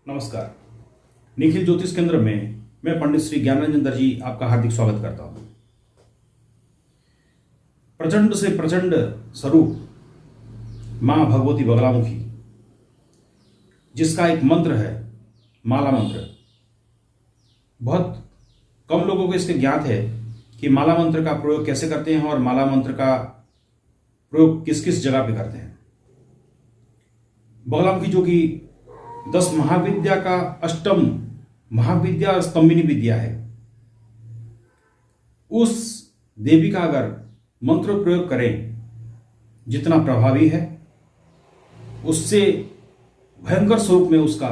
नमस्कार। निखिल ज्योतिष केंद्र में मैं पंडित श्री ज्ञानरंजन दर्जी आपका हार्दिक स्वागत करता हूं। प्रचंड से प्रचंड स्वरूप मां भगवती बगलामुखी, जिसका एक मंत्र है माला मंत्र। बहुत कम लोगों को इसके ज्ञात है कि माला मंत्र का प्रयोग कैसे करते हैं और माला मंत्र का प्रयोग किस किस जगह पे करते हैं। बगलामुखी जो कि 10 महाविद्या का अष्टम महाविद्या स्तंभिनी विद्या है, उस देवी का अगर मंत्र प्रयोग करें जितना प्रभावी है, उससे भयंकर स्वरूप में उसका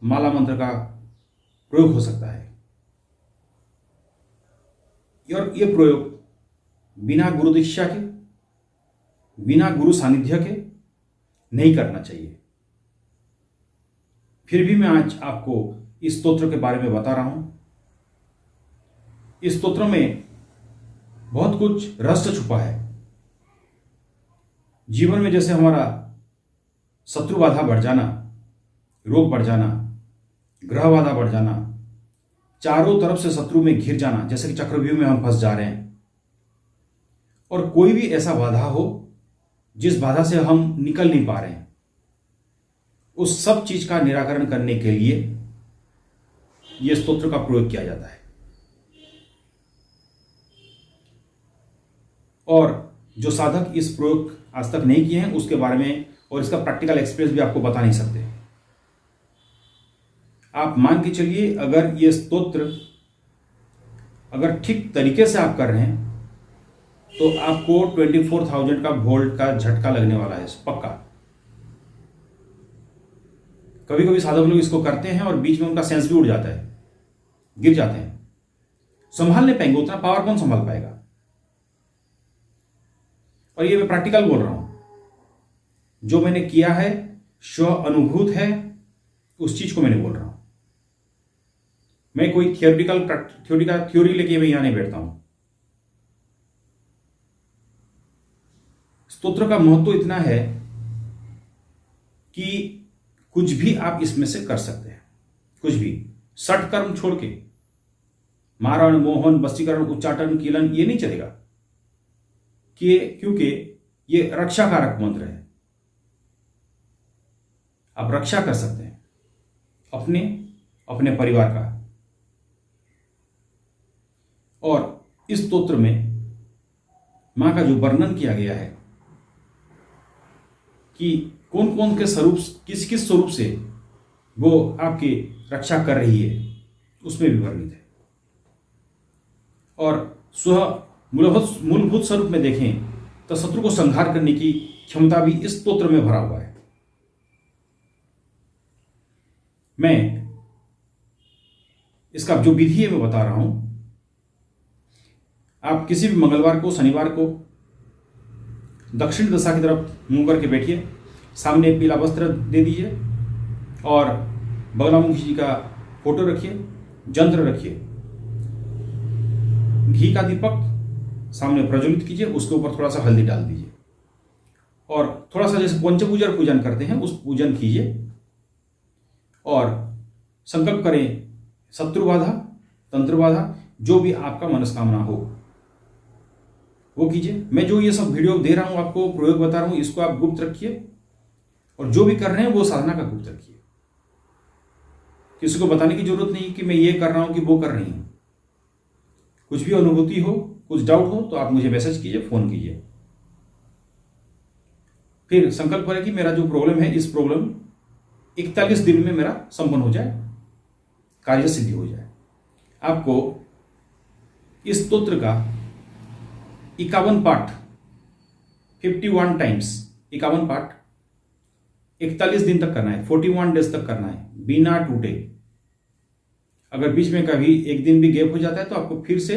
माला मंत्र का प्रयोग हो सकता है। और यह प्रयोग बिना गुरु दीक्षा के, बिना गुरु सानिध्य के नहीं करना चाहिए। फिर भी मैं आज आपको इस स्तोत्र के बारे में बता रहा हूं। इस स्तोत्र में बहुत कुछ रहस्य छुपा है। जीवन में जैसे हमारा शत्रु बाधा बढ़ जाना, रोग बढ़ जाना, ग्रह बाधा बढ़ जाना, चारों तरफ से शत्रु में घिर जाना, जैसे कि चक्रव्यूह में हम फंस जा रहे हैं, और कोई भी ऐसा बाधा हो जिस बाधा से हम निकल नहीं पा रहे हैं, उस सब चीज का निराकरण करने के लिए यह स्तोत्र का प्रयोग किया जाता है। और जो साधक इस प्रयोग आज तक नहीं किए हैं उसके बारे में और इसका प्रैक्टिकल एक्सपीरियंस भी आपको बता नहीं सकते। आप मान के चलिए, अगर यह स्तोत्र अगर ठीक तरीके से आप कर रहे हैं तो आपको 24,000 का वोल्ट का झटका लगने वाला है, पक्का। कभी कभी साधक लोग इसको करते हैं और बीच में उनका सेंस भी उड़ जाता है, गिर जाते हैं। संभाल नहीं पाएंगे, उतना पावर कौन संभाल पाएगा। और ये मैं प्रैक्टिकल बोल रहा हूं, जो मैंने किया है, स्व अनुभूत है, उस चीज को मैंने बोल रहा हूं। मैं कोई थ्योरी लेके मैं यहां नहीं बैठता हूं। स्तोत्र का महत्व इतना है कि कुछ भी आप इसमें से कर सकते हैं, कुछ भी। षट कर्म छोड़ के मारण, मोहन, वशीकरण, उच्चाटन, कीलन ये नहीं चलेगा, क्योंकि ये रक्षा कारक मंत्र है। आप रक्षा कर सकते हैं अपने परिवार का। और इस स्तोत्र में मां का जो वर्णन किया गया है कि कौन कौन के स्वरूप, किस किस स्वरूप से वो आपकी रक्षा कर रही है, उसमें भी वर्णित है। और मूलभूत स्वरूप में देखें तो शत्रु को संहार करने की क्षमता भी इस स्तोत्र में भरा हुआ है। मैं इसका जो विधि है मैं बता रहा हूं। आप किसी भी मंगलवार को, शनिवार को दक्षिण दिशा की तरफ मुंह करके बैठिए, सामने पीला वस्त्र दे दीजिए और बगलामुखी जी का फोटो रखिए, यंत्र रखिए, घी का दीपक सामने प्रज्वलित कीजिए, उसके ऊपर थोड़ा सा हल्दी डाल दीजिए और थोड़ा सा जैसे पंचपूजन पूजन करते हैं उस पूजन कीजिए और संकल्प करें, शत्रु बाधा, तंत्र बाधा, जो भी आपका मनस्कामना हो वो कीजिए। मैं जो ये सब वीडियो दे रहा हूं, आपको प्रयोग बता रहा हूं, इसको आप गुप्त रखिए और जो भी कर रहे हैं वो साधना का गुप्त रखिए। किसी को बताने की जरूरत नहीं कि मैं ये कर रहा हूं कि वो कर रही हूं। कुछ भी अनुभूति हो, कुछ डाउट हो तो आप मुझे मैसेज कीजिए, फोन कीजिए। फिर संकल्प करें कि मेरा जो प्रॉब्लम है, इस प्रॉब्लम 41 दिन में मेरा संपन्न हो जाए, कार्य सिद्धि हो जाए। आपको इस स्तोत्र का 51 पाठ 51 टाइम्स 51 पाठ 41 दिन तक करना है, 41 डेज तक करना है, बिना टूटे। अगर बीच में कभी एक दिन भी गैप हो जाता है तो आपको फिर से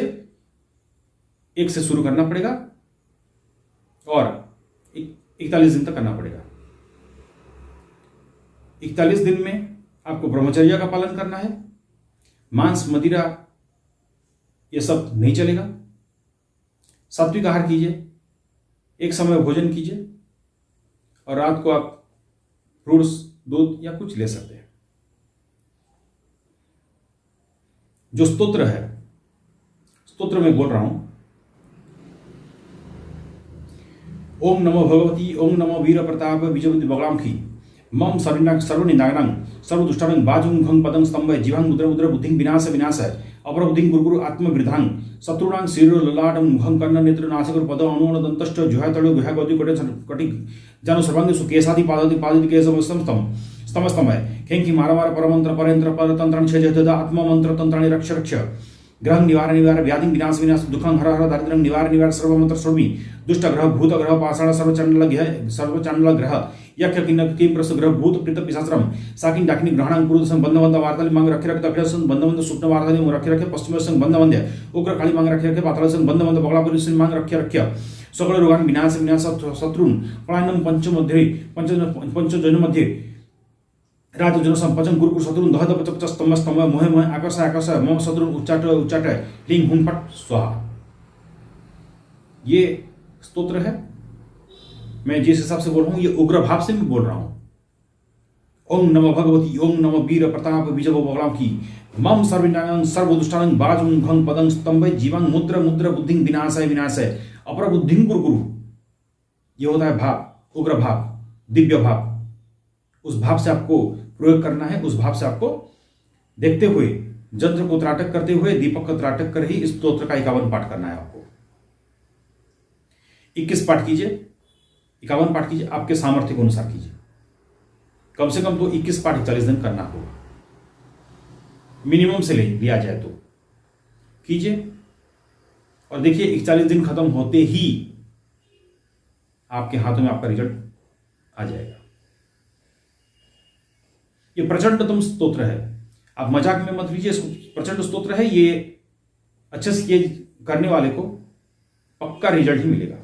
एक से शुरू करना पड़ेगा और 41 दिन तक करना पड़ेगा। 41 दिन में आपको ब्रह्मचर्य का पालन करना है। मांस, मदिरा ये सब नहीं चलेगा। सात्विक आहार कीजिए, एक समय भोजन कीजिए और रात को आप फ्रूट्स, दूध या कुछ ले सकते हैं। जो स्तोत्र है, स्तोत्र में बोल रहा हूं, ओम नमो भगवती, ओम नमो वीर प्रताप विजयवती बगलामुखी, मम सर्वनिंदानंग सर्वदुष्टानंग बाजुं खं पदं स्तंभ जीवांग मुद्र मुद्र बुद्धिं विनाश विनाश अपर बुद्धिं गुरु आत्मवृद्धांग शत्रुणां शिरो ललाटं मुखं कर्ण नेत्र नासिकर पद अणुअण दंतश्च जुहातळ गुहागति कटि जन सर्वांग सुकेशादि पादति पादिति केशव स्तम स्तंभ खेंकी मार मार परमंत्र परेंद्र परतंत्राणि छेद आत्म मंत्र तंत्राणि रक्ष रक्ष ग्रह निवार निवार व्याधि विनाश विनाश दुखं हर हर दारिद्र्यं निवार निवार सर्वमंत्र श्रोमि दुष्ट ग्रह भूत ग्रह पाषाण सर्वचंडल ग्रह यक्ष किन्नक किम प्रस ग्रह भूत प्रीत पिशाचरम साकिन डाकिनी ग्रहणां पुरुष संग बंध बंध वार्ताली मांग रखे रखे दक्षिण संग बंध बंध स्वप्न वार्ताली रखे रखे पश्चिम संग बंध बंध उग्र काली मांग रखे रखे पाताल संग बंध बंध बगलापुरी संग मांग रखे रखे सकल रोगान विनाश विनाश शत्रुन पलायनम पंचजन मध्ये राजजन संपचन गुरु शत्रुन दह दप स्तंभ स्तंभ मोह मोह आकर्ष आकर्ष मम शत्रुन उच्चाट उच्चाट लिंग हुं फट स्वाहा। ये स्तोत्र है। मैं जिस हिसाब से बोल रहा हूं ये उग्र भाव से मैं बोल रहा हूं। ओम नमो भगवती, ओम नमो वीर प्रताप विजय बगलामुखी, मम सर्वनिंदानंग सर्वदुष्टानंग बाजुं खं पदं स्तंभ जीवांग मुद्र मुद्र बुद्धिं विनाशाय विनाशाय अपर बुद्धिं गुरु। ये होता है भाव, उग्र भाव, दिव्य भाव। उस भाव से आपको प्रयोग करना है, उस भाव से आपको देखते हुए, यंत्र को त्राटक करते हुए, दीपक को त्राटक कर ही इस स्तोत्र का 51 पाठ करना है आपको। 21 पाठ कीजिए, 51 पाठ कीजिए, आपके सामर्थ्य के अनुसार कीजिए। कम से कम तो 21 पाठ 41 दिन करना होगा, मिनिमम से लिया जाए तो कीजिए। और देखिए 41 दिन खत्म होते ही आपके हाथों में आपका रिजल्ट आ जाएगा। ये प्रचंडतम स्तोत्र है, आप मजाक में मत लीजिए। प्रचंड स्तोत्र है ये, अच्छे से ये करने वाले को पक्का रिजल्ट ही मिलेगा।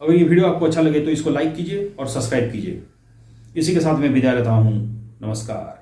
अगर ये वीडियो आपको अच्छा लगे तो इसको लाइक कीजिए और सब्सक्राइब कीजिए। इसी के साथ मैं विदा लेता हूं। नमस्कार।